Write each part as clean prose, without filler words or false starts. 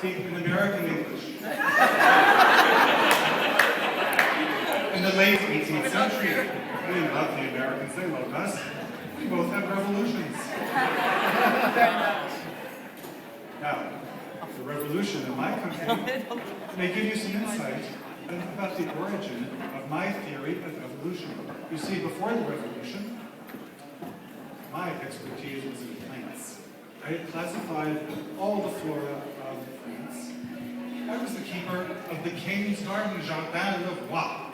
speak in American English. In the late 18th century, we love the Americans, they love us. We both have revolutions. Now, the revolution in my country may give you some insight about the origin of my theory of evolution. You see, before the revolution, my expertise was in plants. I had classified all the flora of plants. I was the keeper of the king's garden, Jardin le Roi.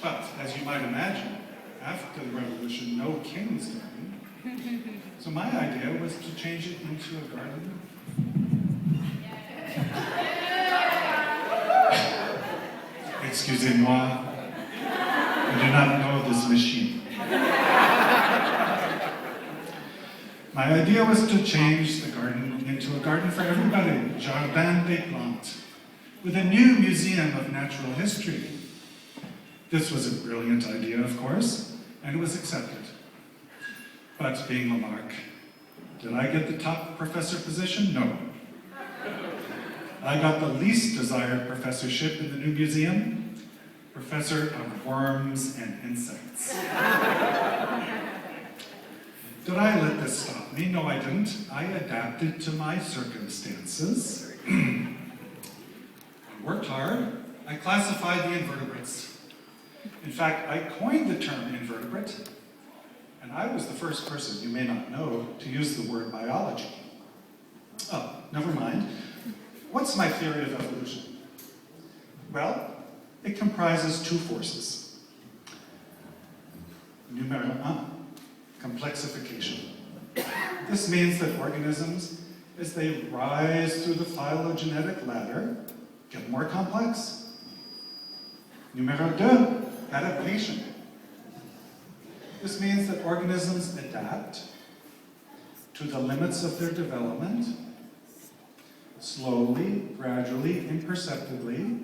But, as you might imagine, after the revolution, no king's garden. So my idea was to change it into a garden. Excusez-moi, I do not know this machine. My idea was to change the garden into a garden for everybody, Jardin des Plantes, with a new museum of natural history. This was a brilliant idea, of course, and it was accepted. But being Lamarck, did I get the top professor position? No. I got the least desired professorship in the new museum, professor of worms and insects. Did I let this stop me? No, I didn't. I adapted to my circumstances. I worked hard. I classified the invertebrates. In fact, I coined the term invertebrate, and I was the first person, you may not know, to use the word biology. Oh, never mind. What's my theory of evolution? Well, it comprises two forces. Numéro un, complexification. This means that organisms, as they rise through the phylogenetic ladder, get more complex. Numéro deux, adaptation. This means that organisms adapt to the limits of their development, slowly, gradually, imperceptibly,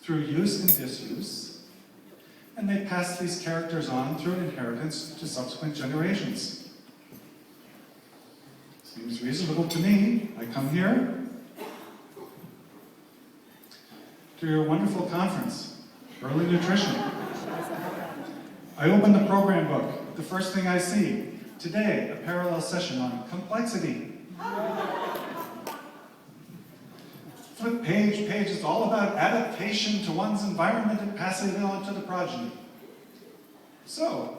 through use and disuse, and they pass these characters on through inheritance to subsequent generations. Seems reasonable to me. I come here to your wonderful conference, EarlyNutrition. I open the program book. The first thing I see, today, a parallel session on complexity. Flip page is all about adaptation to one's environment and passing it on to the progeny. So,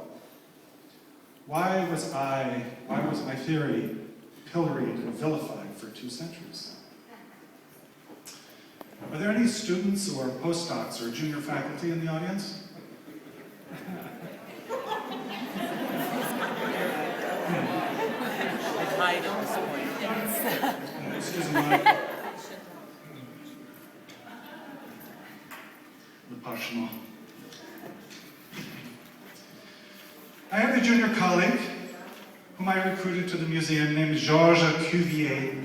why was my theory pilloried and vilified for 2 centuries? Are there any students or postdocs or junior faculty in the audience? Excuse me. Le parchement. I had a junior colleague whom I recruited to the museum named Georges Cuvier.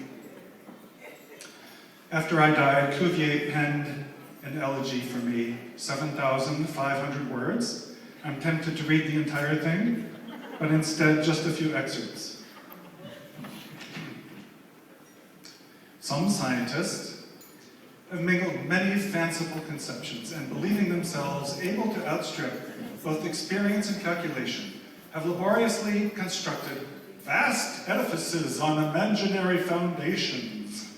After I died, Cuvier penned an elegy for me, 7,500 words. I'm tempted to read the entire thing, but instead just a few excerpts. Some scientists have mingled many fanciful conceptions and, believing themselves able to outstrip both experience and calculation, have laboriously constructed vast edifices on imaginary foundations,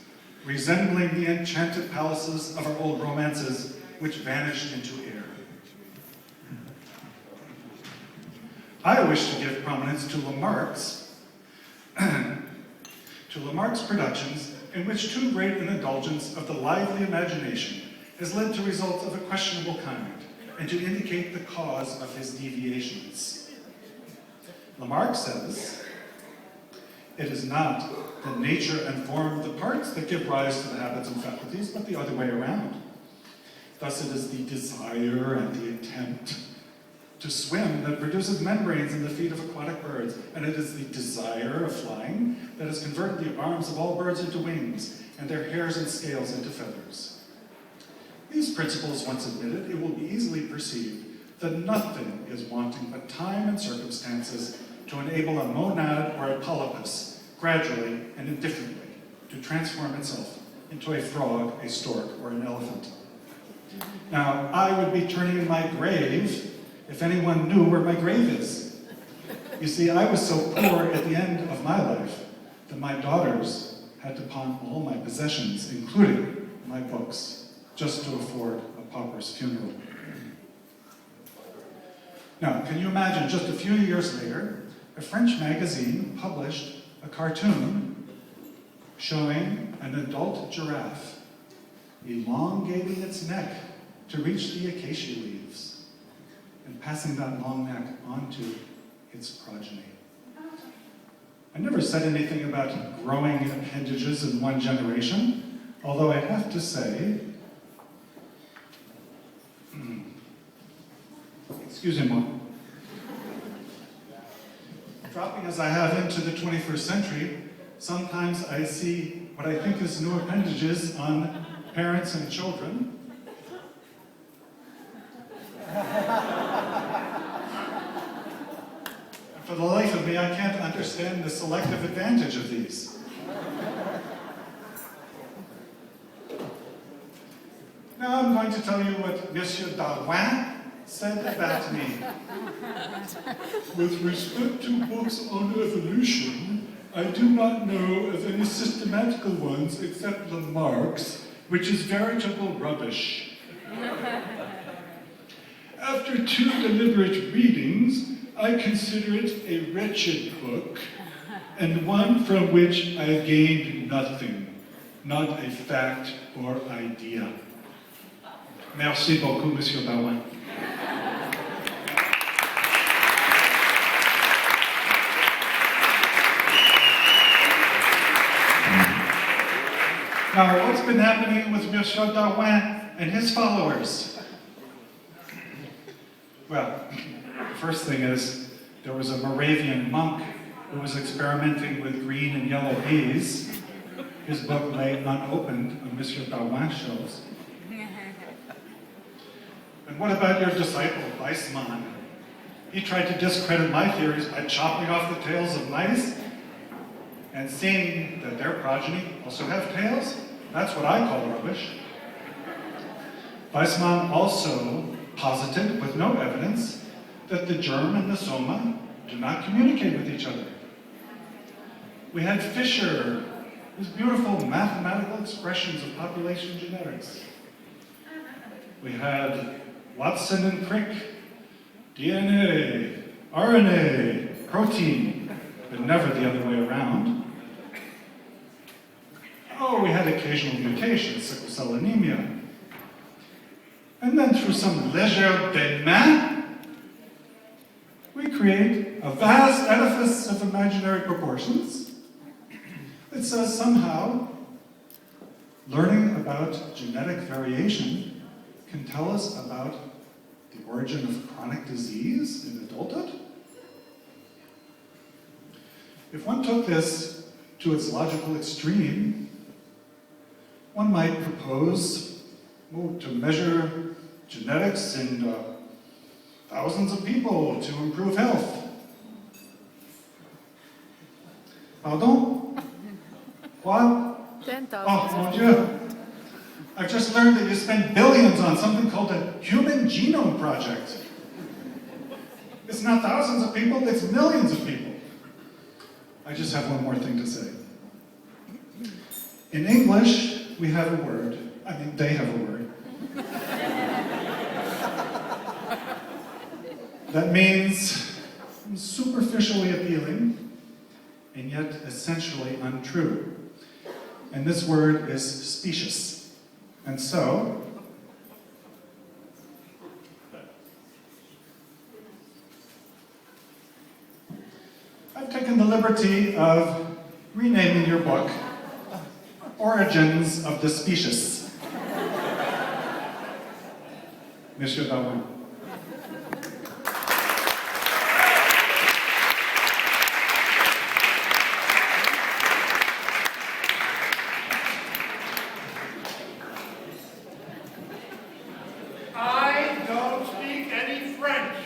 resembling the enchanted palaces of our old romances, which vanished into air. I wish to give prominence to Lamarck's productions, in which too great an indulgence of the lively imagination has led to results of a questionable kind, and to indicate the cause of his deviations. Lamarck says, it is not the nature and form of the parts that give rise to the habits and faculties, but the other way around. Thus it is the desire and the attempt to swim that produces membranes in the feet of aquatic birds, and it is the desire of flying that has converted the arms of all birds into wings, and their hairs and scales into feathers. These principles once admitted, it will be easily perceived that nothing is wanting but time and circumstances to enable a monad or a polypus, gradually and indifferently, to transform itself into a frog, a stork, or an elephant. Now, I would be turning in my grave if anyone knew where my grave is. You see, I was so poor at the end of my life that my daughters had to pawn all my possessions, including my books, just to afford a pauper's funeral. Now, can you imagine, just a few years later, a French magazine published a cartoon showing an adult giraffe elongating its neck to reach the acacia leaves and passing that long neck onto its progeny. I never said anything about growing appendages in one generation, although I have to say, excusez-moi, dropping as I have into the 21st century, sometimes I see what I think is new appendages on parents and children. For the life of me, I can't understand the selective advantage of these. Now I'm going to tell you what Monsieur Darwin said about me. With respect to books on evolution, I do not know of any systematical ones except Lamarck's, which is veritable rubbish. After 2 deliberate readings, I consider it a wretched book, and one from which I gained nothing, not a fact or idea. Merci beaucoup, Monsieur Darwin. Now, what's been happening with Monsieur Darwin and his followers? Well, the first thing is, there was a Moravian monk who was experimenting with green and yellow bees. His book lay unopened on Monsieur Darwin's shelves. And what about your disciple, Weissmann? He tried to discredit my theories by chopping off the tails of mice, and seeing that their progeny also have tails. That's what I call rubbish. Weissmann also posited, with no evidence, that the germ and the soma do not communicate with each other. We had Fisher, his beautiful mathematical expressions of population genetics. We had Watson and Crick, DNA, RNA, protein, but never the other way around. Oh, we had occasional mutations, sickle cell anemia. And then through some legerdemain, we create a vast edifice of imaginary proportions that says somehow learning about genetic variation can tell us about the origin of chronic disease in adulthood. If one took this to its logical extreme, one might propose to measure genetics in thousands of people to improve health. Pardon? What? 10,000. Oh, mon Dieu. I've just learned that you spend billions on something called the Human Genome Project. It's not thousands of people, it's millions of people. I just have one more thing to say. In English, we have a word. They have a word. That means superficially appealing and yet essentially untrue. And this word is specious. And so, I've taken the liberty of renaming your book Origins of the Specious. Monsieur Darwin. I don't speak any French.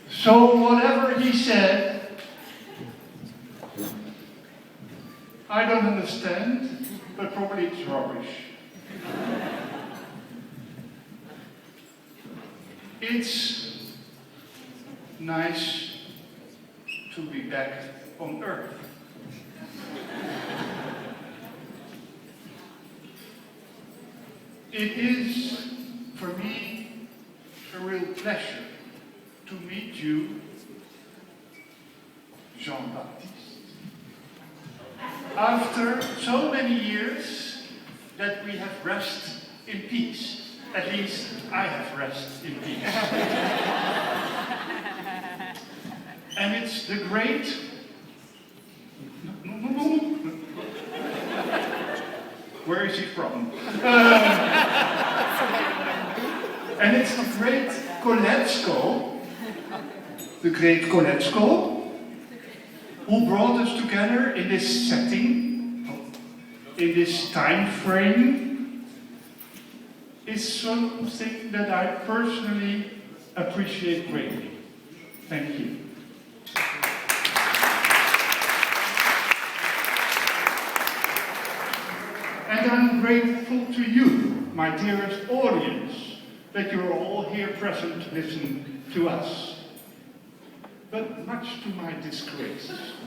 So whatever he said, I don't understand, but probably it's rubbish. It's nice to be back on Earth. It is, for me, a real pleasure to meet you, Jean-Baptiste. After so many years that we have rest in peace. At least I have rest in peace. And it's the great... Where is he from? And it's the great Koletsko, who brought us together in this setting, in this time frame, is something that I personally appreciate greatly. Thank you. And I'm grateful to you, my dearest audience, that you're all here present listening to us. But much to my disgrace,